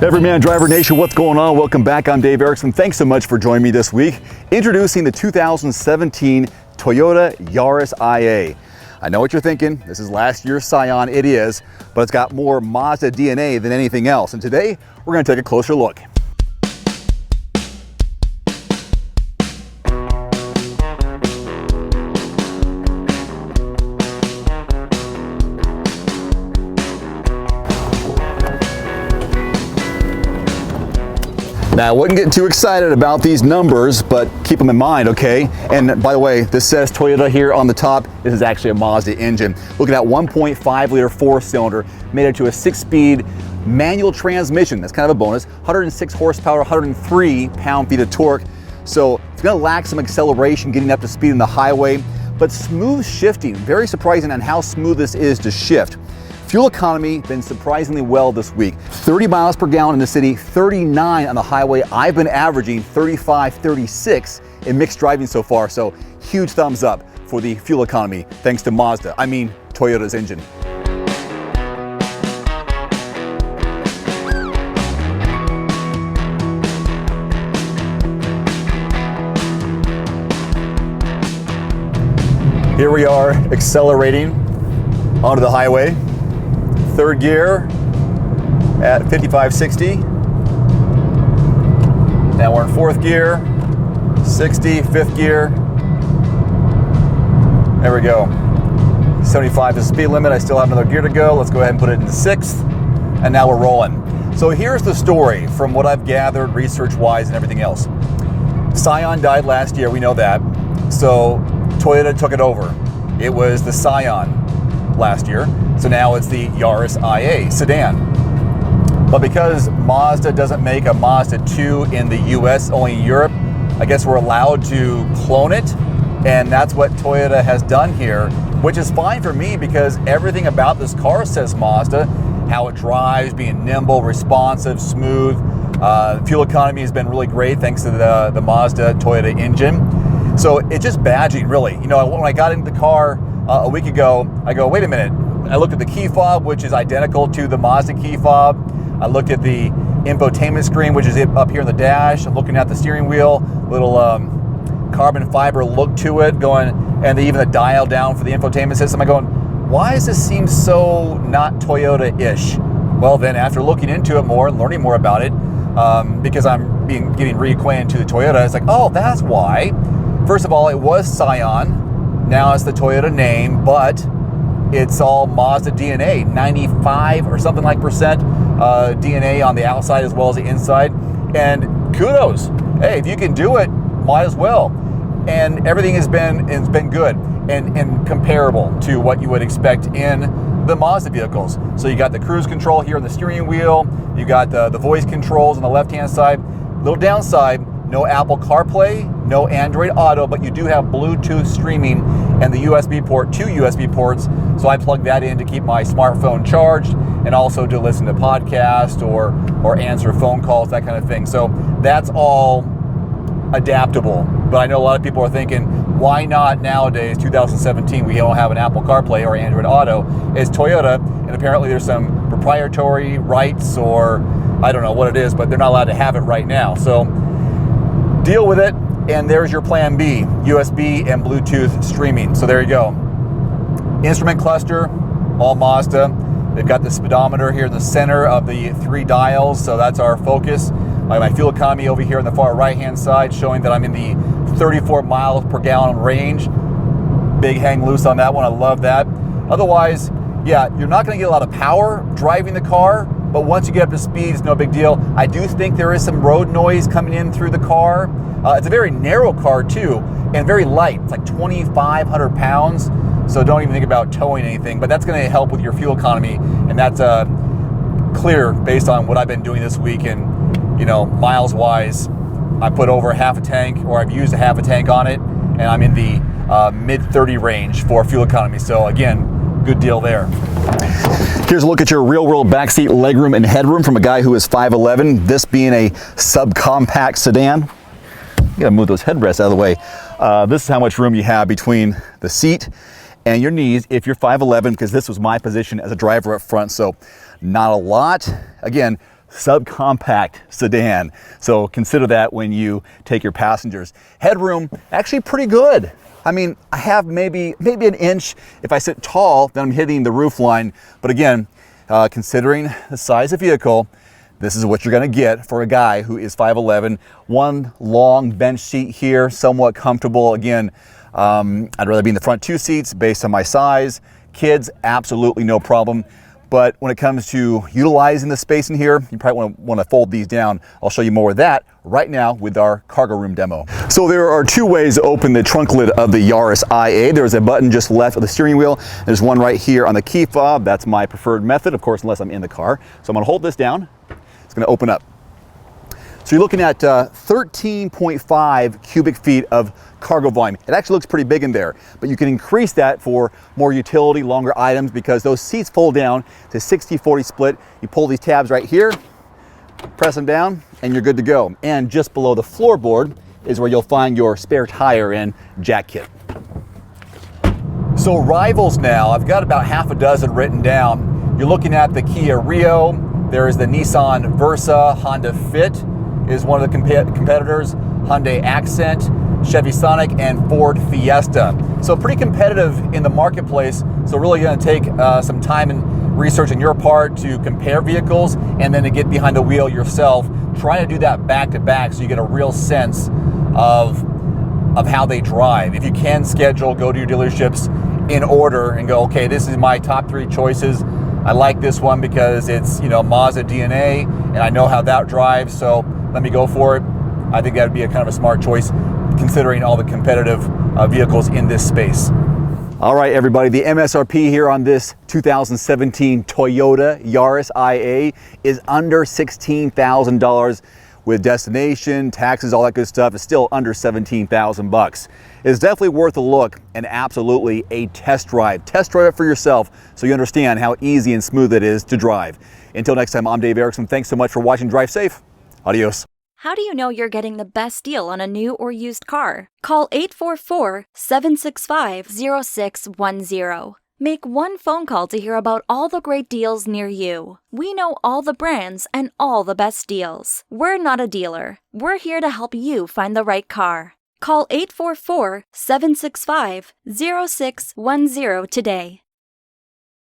Everyman Driver Nation, what's going on? Welcome back. I'm Dave Erickson. Thanks so much for joining me this week. Introducing the 2017 Toyota Yaris IA. I know what you're thinking. This is last year's Scion. It is, but it's got more Mazda DNA than anything else. And today, we're going to take a closer look. Now, I wouldn't get too excited about these numbers, but keep them in mind, okay? And by the way, this says Toyota here on the top. This is actually a Mazda engine. Look at that 1.5 liter four-cylinder, made it to a 6-speed manual transmission. That's kind of a bonus. 106 horsepower, 103 pound-feet of torque. So it's gonna lack some acceleration getting up to speed in the highway, but smooth shifting. Very surprising on how smooth this is to shift. Fuel economy been surprisingly well this week. 30 miles per gallon in the city, 39 on the highway. I've been averaging 35, 36 in mixed driving so far, so huge thumbs up for the fuel economy, thanks to Mazda, Toyota's engine. Here we are accelerating onto the highway. Third gear at 55-60. Now we're in fourth gear, 60, fifth gear. There we go. 75 is the speed limit. I still have another gear to go. Let's go ahead and put it in the sixth. And now we're rolling. So here's the story from what I've gathered research-wise and everything else. Scion died last year, we know that. So Toyota took it over. It was the Scion last year. So now it's the Yaris IA sedan. But because Mazda doesn't make a Mazda 2 in the US, only in Europe, I guess we're allowed to clone it. And that's what Toyota has done here, which is fine for me because everything about this car says Mazda. How it drives, being nimble, responsive, smooth. Fuel economy has been really great thanks to the Mazda Toyota engine. So it's just badging, really. You know, when I got into the car a week ago, I go, wait a minute. I looked at the key fob, which is identical to the Mazda key fob. I looked at the infotainment screen, which is up here in the dash. I'm looking at the steering wheel, little carbon fiber look to it, going, and even the dial down for the infotainment system. I'm going, why does this seem so not Toyota-ish? Well, then after looking into it more and learning more about it, because I'm getting reacquainted to the Toyota, it's like, oh, that's why. First of all, it was Scion. Now it's the Toyota name, but it's all Mazda DNA, 95 or something like percent DNA on the outside as well as the inside. And kudos. Hey, if you can do it, might as well. And everything has been good and comparable to what you would expect in the Mazda vehicles. So you got the cruise control here on the steering wheel. You got the voice controls on the left-hand side. Little downside, no Apple CarPlay, no Android Auto, but you do have Bluetooth streaming and the USB port, 2 USB ports. So I plug that in to keep my smartphone charged and also to listen to podcasts or answer phone calls, that kind of thing. So that's all adaptable. But I know a lot of people are thinking, why not nowadays, 2017, we don't have an Apple CarPlay or Android Auto? It's Toyota, and apparently there's some proprietary rights or I don't know what it is, but they're not allowed to have it right now. So deal with it, and there's your plan B, USB and Bluetooth streaming. So there you go. Instrument cluster, all Mazda. They've got the speedometer here in the center of the 3 dials, so that's our focus. My fuel economy over here on the far right-hand side, showing that I'm in the 34 miles per gallon range. Big hang loose on that one, I love that. Otherwise, yeah, you're not gonna get a lot of power driving the car, but once you get up to speed, it's no big deal. I do think there is some road noise coming in through the car. It's a very narrow car too, and very light. It's like 2,500 pounds, so don't even think about towing anything, but that's gonna help with your fuel economy, and that's clear based on what I've been doing this week. And you know, miles wise, I put over half a tank, or I've used a half a tank on it, and I'm in the mid 30 range for fuel economy. So again, good deal there. Here's a look at your real-world backseat legroom and headroom from a guy who is 5'11", this being a subcompact sedan. You gotta move those headrests out of the way. This is how much room you have between the seat and your knees if you're 5'11", because this was my position as a driver up front, so not a lot. Again, subcompact sedan. So consider that when you take your passengers. Headroom, actually pretty good. I mean, I have maybe an inch. If I sit tall, then I'm hitting the roof line. But again, considering the size of vehicle, this is what you're gonna get for a guy who is 5'11". One long bench seat here, somewhat comfortable. Again, I'd rather be in the front two seats based on my size. Kids, absolutely no problem. But when it comes to utilizing the space in here, you probably want to fold these down. I'll show you more of that right now with our cargo room demo. So there are two ways to open the trunk lid of the Yaris IA. There's a button just left of the steering wheel. There's one right here on the key fob. That's my preferred method, of course, unless I'm in the car. So I'm going to hold this down. It's going to open up. So you're looking at 13.5 cubic feet of cargo volume. It actually looks pretty big in there, but you can increase that for more utility, longer items, because those seats fold down to 60-40 split. You pull these tabs right here, press them down, and you're good to go. And just below the floorboard is where you'll find your spare tire and jack kit. So rivals now, I've got about half a dozen written down. You're looking at the Kia Rio. There is the Nissan Versa. Honda Fit is one of the competitors. Hyundai Accent, Chevy Sonic, and Ford Fiesta. So pretty competitive in the marketplace. So really going to take some time and research on your part to compare vehicles and then to get behind the wheel yourself, trying to do that back to back so you get a real sense of how they drive. If you can schedule, go to your dealerships in order and go, okay, this is my top 3 choices. I like this one because it's, you know, Mazda DNA and I know how that drives, so let me go for it. I think that would be a kind of a smart choice considering all the competitive vehicles in this space. All right, everybody, the MSRP here on this 2017 Toyota Yaris IA is under $16,000 with destination, taxes, all that good stuff. It's still under 17,000 bucks. It's definitely worth a look and absolutely a test drive. Test drive it for yourself so you understand how easy and smooth it is to drive. Until next time, I'm Dave Erickson. Thanks so much for watching. Drive safe. Adios. How do you know you're getting the best deal on a new or used car? Call 844-765-0610. Make one phone call to hear about all the great deals near you. We know all the brands and all the best deals. We're not a dealer. We're here to help you find the right car. Call 844-765-0610 today.